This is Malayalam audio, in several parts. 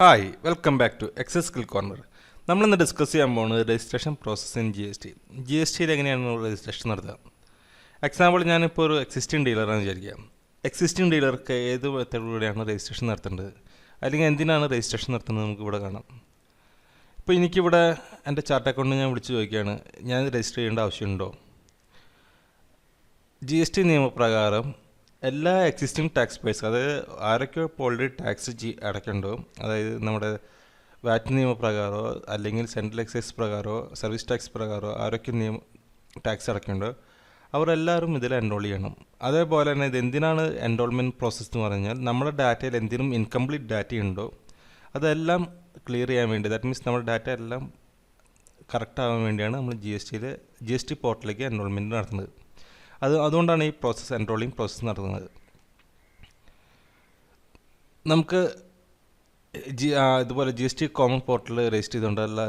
Hi welcome back to access skill corner. നമ്മളിന്ന് ഡിസ്കസ് ചെയ്യാൻ പോകുന്നത് registration process in G S ടിയിൽ എങ്ങനെയാണ് രജിസ്ട്രേഷൻ നടത്തുക. എക്സാമ്പിൾ ഞാനിപ്പോൾ ഒരു എക്സിസ്റ്റിംഗ് ഡീലറാണെന്ന് വിചാരിക്കുക. എക്സിസ്റ്റിംഗ് ഡീലർക്ക് ഏത് മെത്തേഡിലൂടെയാണ് രജിസ്ട്രേഷൻ നടത്തേണ്ടത്, അല്ലെങ്കിൽ എന്തിനാണ് രജിസ്ട്രേഷൻ നടത്തുന്നത് നമുക്ക് ഇവിടെ കാണാം. ഇപ്പോൾ എനിക്കിവിടെ എൻ്റെ ചാർട്ട് അക്കൗണ്ട് ഞാൻ വിളിച്ച് ചോദിക്കുകയാണ്, ഞാൻ രജിസ്റ്റർ ചെയ്യേണ്ട ആവശ്യമുണ്ടോ. ജി എസ് ടി നിയമപ്രകാരം എല്ലാ എക്സിസ്റ്റിംഗ് ടാക്സ് പേഴ്സ്, അതായത് ആരൊക്കെ ഇപ്പോൾ ഓൾറെഡി ടാക്സ് അടയ്ക്കണ്ടോ, അതായത് നമ്മുടെ വാറ്റ് നിയമപ്രകാരമോ അല്ലെങ്കിൽ സെൻട്രൽ എക്സൈസ് പ്രകാരമോ സർവീസ് ടാക്സ് പ്രകാരമോ ആരൊക്കെ ടാക്സ് അടയ്ക്കണ്ടോ അവരെല്ലാവരും ഇതിൽ എൻറോൾ ചെയ്യണം. അതേപോലെ തന്നെ ഇത് എന്തിനാണ് എൻറോൾമെൻറ്റ് പ്രോസസ്സ് എന്ന് പറഞ്ഞാൽ നമ്മുടെ ഡാറ്റയിൽ എന്തെങ്കിലും ഇൻകംപ്ലീറ്റ് ഡാറ്റ ഉണ്ടോ അതെല്ലാം ക്ലിയർ ചെയ്യാൻ വേണ്ടി, ദാറ്റ് മീൻസ് നമ്മുടെ ഡാറ്റ എല്ലാം കറക്റ്റ് ആവാൻ വേണ്ടിയാണ് നമ്മൾ ജി എസ് ടി പോർട്ടലിലേക്ക് എൻറോൾമെൻറ്റ് നടത്തുന്നത്. അതുകൊണ്ടാണ് ഈ പ്രോസസ്സ് എൻറോളിങ് പ്രോസസ്സ് നടത്തുന്നത്. നമുക്ക് ഇതുപോലെ G S T common portal register ചെയ്തുകൊണ്ടുള്ള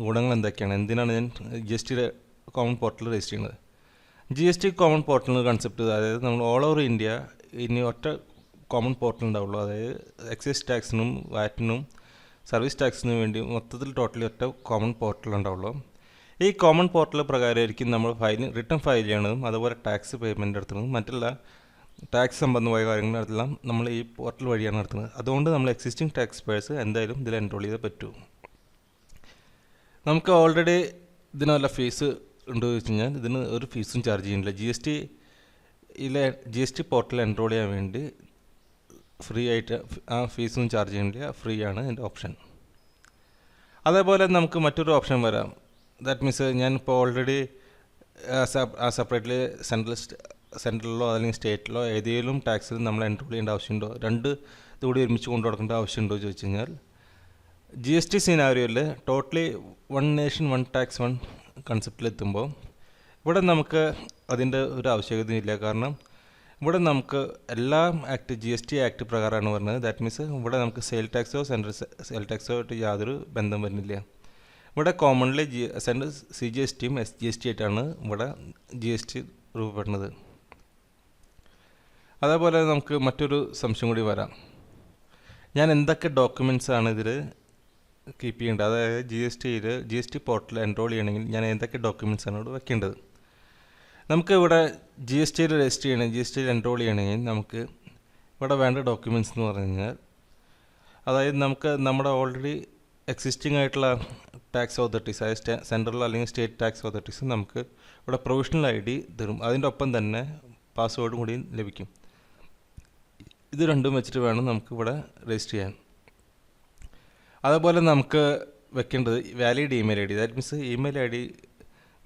ഗുണങ്ങൾ എന്തൊക്കെയാണ്, എന്തിനാണ് ഞാൻ G S T common portal register ചെയ്യുന്നത്. G S T common portal concept, അതായത് നമ്മൾ ഓൾ ഓവർ ഇന്ത്യ ഇനി ഒറ്റ കോമൺ പോർട്ടൽ ഉണ്ടാവുള്ളൂ. അതായത് എക്സൈസ് ടാക്സിനും വാറ്റിനും സർവീസ് ടാക്സിനും വേണ്ടി മൊത്തത്തിൽ ടോട്ടലി ഒറ്റ കോമൺ പോർട്ടൽ ഉണ്ടാവുള്ളൂ. ഈ കോമൺ പോർട്ടൽ പ്രകാരമായിരിക്കും നമ്മൾ റിട്ടേൺ ഫയൽ ചെയ്യണതും അതുപോലെ ടാക്സ് പേയ്മെൻറ്റ് നടത്തുന്നതും മറ്റുള്ള ടാക്സ് സംബന്ധമായ കാര്യങ്ങളെല്ലാം നമ്മൾ ഈ പോർട്ടൽ വഴിയാണ് നടത്തുന്നത്. അതുകൊണ്ട് നമ്മൾ എക്സിസ്റ്റിംഗ് ടാക്സ് പേഴ്സ് എന്തായാലും ഇതിൽ എൻറോൾ ചെയ്തേ പറ്റൂ. നമുക്ക് ഓൾറെഡി ഇതിന് വല്ല ഫീസ് ഉണ്ടോ എന്ന് വെച്ച് കഴിഞ്ഞാൽ ഇതിന് ഒരു ഫീസും ചാർജ് ചെയ്യുന്നില്ല. G S T portal enrol ചെയ്യാൻ വേണ്ടി ഫ്രീ ആയിട്ട് ആ ഫീസൊന്നും ചാർജ് ചെയ്യുന്നില്ല, ഫ്രീ ആണ് ഇതിൻ്റെ ഓപ്ഷൻ. അതേപോലെ നമുക്ക് മറ്റൊരു ഓപ്ഷൻ വരാം. ദാറ്റ് മീൻസ് ഞാനിപ്പോൾ ഓൾറെഡി സെപ്പറേറ്റ്ലി സെൻട്രലിലോ അല്ലെങ്കിൽ സ്റ്റേറ്റിലോ ഏതെങ്കിലും ടാക്സിൽ നമ്മൾ എൻറോൾ ചെയ്യേണ്ട ആവശ്യമുണ്ടോ, രണ്ട് ഇതുകൂടി ഒരുമിച്ച് കൊണ്ടു നടക്കേണ്ട ആവശ്യമുണ്ടോ എന്ന് ചോദിച്ചു കഴിഞ്ഞാൽ ജി എസ് ടി സിനാരിയോയിൽ totally one nation one tax one കൺസെപ്റ്റിലെത്തുമ്പോൾ ഇവിടെ നമുക്ക് അതിൻ്റെ ഒരു ആവശ്യകതയില്ല. കാരണം ഇവിടെ നമുക്ക് എല്ലാ ജി എസ് ടി ആക്ട് പ്രകാരമാണ് പറഞ്ഞത്. ദാറ്റ് മീൻസ് ഇവിടെ നമുക്ക് സെയിൽ ടാക്സോ സെൻട്രൽ സെയിൽ ടാക്സോ ആയിട്ട് യാതൊരു ബന്ധം വരുന്നില്ല. ഇവിടെ commonly central C G S ടിയും എസ് ജി എസ് ടി ആയിട്ടാണ് ഇവിടെ ജി എസ് ടി രൂപപ്പെടുന്നത്. അതേപോലെ നമുക്ക് മറ്റൊരു സംശയം കൂടി വരാം, ഞാൻ എന്തൊക്കെ ഡോക്യുമെൻറ്റ്സാണ് ഇതിൽ കീപ്പ് ചെയ്യേണ്ടത്, അതായത് G S T portal enrol ചെയ്യണമെങ്കിൽ ഞാൻ എന്തൊക്കെ ഡോക്യുമെൻറ്റ്സാണ് ഇവിടെ വെക്കേണ്ടത്. നമുക്ക് ഇവിടെ ജി എസ് ടിയിൽ രജിസ്റ്റർ ചെയ്യണം, ജി എസ് ടിയിൽ എൻറോൾ ചെയ്യണമെങ്കിൽ നമുക്ക് ഇവിടെ വേണ്ട ഡോക്യുമെൻറ്റ്സ് എന്ന് പറഞ്ഞു കഴിഞ്ഞാൽ, അതായത് നമുക്ക് നമ്മുടെ ഓൾറെഡി എക്സിസ്റ്റിംഗ് ആയിട്ടുള്ള ടാക്സ് അതോറിറ്റീസ്, അതായത് സെൻട്രൽ അല്ലെങ്കിൽ സ്റ്റേറ്റ് ടാക്സ് അതോറിറ്റീസ് നമുക്ക് ഇവിടെ പ്രൊവിഷണൽ ഐ ഡി തരും. അതിൻ്റെ ഒപ്പം തന്നെ പാസ്വേഡും കൂടി ലഭിക്കും. ഇത് രണ്ടും വെച്ചിട്ട് വേണം നമുക്ക് ഇവിടെ രജിസ്റ്റർ ചെയ്യാൻ. അതേപോലെ നമുക്ക് വെക്കേണ്ടത് valid email I D, that means email I D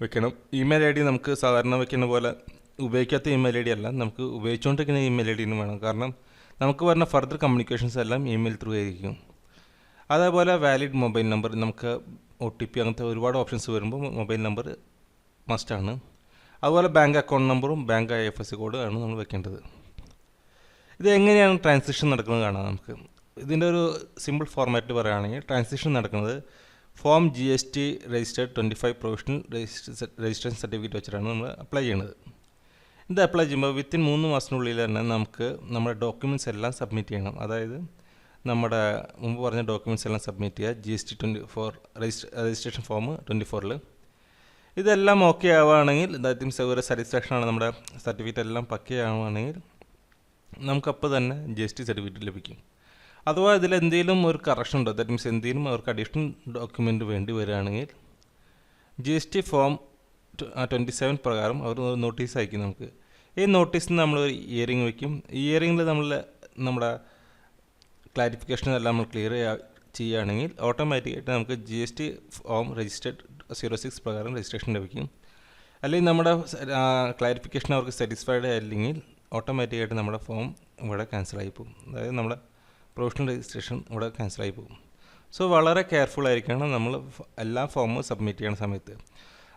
വെക്കണം. ഇമെയിൽ ഐ ഡി നമുക്ക് സാധാരണ വെക്കുന്ന പോലെ ഉപയോഗിക്കാത്ത ഇമെയിൽ ഐ ഡി അല്ല, നമുക്ക് ഉപയോഗിച്ചുകൊണ്ടിരിക്കുന്ന ഇമെയിൽ ഐ ഡിന് വേണം. കാരണം നമുക്ക് വരുന്ന ഫർദർ കമ്മ്യൂണിക്കേഷൻസ് എല്ലാം ഇമെയിൽ ത്രൂ ആയിരിക്കും. അതേപോലെ വാലിഡ് മൊബൈൽ നമ്പർ, നമുക്ക് ഒ ടി പി അങ്ങനത്തെ ഒരുപാട് ഓപ്ഷൻസ് വരുമ്പോൾ മൊബൈൽ നമ്പർ മസ്റ്റാണ്. അതുപോലെ ബാങ്ക് അക്കൗണ്ട് നമ്പറും ബാങ്ക് IFSC കോഡ് ആണ് നമ്മൾ വെക്കേണ്ടത്. ഇത് എങ്ങനെയാണ് ട്രാൻസാക്ഷൻ നടക്കുന്നത് കാണാം നമുക്ക്. ഇതിൻ്റെ ഒരു സിമ്പിൾ ഫോർമാറ്റിൽ പറയുകയാണെങ്കിൽ ട്രാൻസാക്ഷൻ നടക്കുന്നത് form GST registered 25 provisional registration certificate വെച്ചിട്ടാണ് നമ്മൾ അപ്ലൈ ചെയ്യുന്നത്. ഇത് അപ്ലൈ ചെയ്യുമ്പോൾ വിത്തിൻ 3 മാസത്തിനുള്ളിൽ തന്നെ നമുക്ക് നമ്മുടെ ഡോക്യുമെൻറ്റ്സ് എല്ലാം സബ്മിറ്റ് ചെയ്യണം. അതായത് നമ്മുടെ മുമ്പ് പറഞ്ഞ ഡോക്യുമെൻറ്റ്സ് എല്ലാം സബ്മിറ്റ് ചെയ്യുക. GST 24 രജിസ്ട്രേഷൻ ഫോം 24-ൽ ഇതെല്ലാം ഓക്കെ ആവുകയാണെങ്കിൽ, ദാറ്റ് മീൻസ് ഒരു സാറ്റിസ്ഫാക്ഷൻ ആണ്, നമ്മുടെ സർട്ടിഫിക്കറ്റ് എല്ലാം പക്കയാവുകയാണെങ്കിൽ നമുക്കപ്പോൾ തന്നെ GST സർട്ടിഫിക്കറ്റ് ലഭിക്കും. അഥവാ ഇതിൽ എന്തെങ്കിലും ഒരു കറക്ഷൻ ഉണ്ടോ, ദാറ്റ് മീൻസ് എന്തെങ്കിലും അവർക്ക് അഡീഷണൽ ഡോക്യുമെൻ്റ് വേണ്ടി വരികയാണെങ്കിൽ GST ഫോം 27 പ്രകാരം അവർ നോട്ടീസ് അയക്കും നമുക്ക്. ഈ നോട്ടീസിന് നമ്മൾ ഒരു ഇയറിംഗ് വയ്ക്കും. ഈ ഇയറിംഗിൽ നമ്മുടെ ക്ലാരിഫിക്കേഷൻ എല്ലാം നമ്മൾ ക്ലിയർ ചെയ്യുകയാണെങ്കിൽ ഓട്ടോമാറ്റിക്കായിട്ട് നമുക്ക് GST ഫോം രജിസ്റ്റേർഡ് 06 പ്രകാരം രജിസ്ട്രേഷൻ ലഭിക്കും. അല്ലെങ്കിൽ നമ്മുടെ ക്ലാരിഫിക്കേഷൻ അവർക്ക് സാറ്റിസ്ഫൈഡ് ആയില്ലെങ്കിൽ ഓട്ടോമാറ്റിക്കായിട്ട് നമ്മുടെ ഫോം ഇവിടെ ക്യാൻസലായി പോകും. അതായത് നമ്മുടെ പ്രൊവിഷണൽ രജിസ്ട്രേഷൻ ഇവിടെ ക്യാൻസലായി പോകും. സോ വളരെ കെയർഫുൾ ആയിരിക്കണം നമ്മൾ എല്ലാ ഫോമും സബ്മിറ്റ് ചെയ്യുന്ന സമയത്ത്.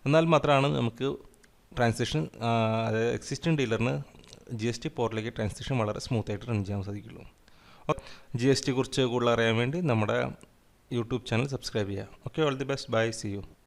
എന്നാൽ മാത്രമാണ് നമുക്ക് ട്രാൻസാക്ഷൻ, അതായത് എക്സിസ്റ്റിംഗ് ഡീലറിന് GST പോർട്ടലിലേക്ക് ട്രാൻസാക്ഷൻ വളരെ സ്മൂത്തായിട്ട് റൺ ചെയ്യാൻ സാധിക്കുള്ളൂ. GST കുറിച്ച് കൂടുതൽ അറിയാൻ വേണ്ടി നമ്മുടെ യൂട്യൂബ് ചാനൽ സബ്സ്ക്രൈബ് ചെയ്യുക. Okay, all the best, bye, see U.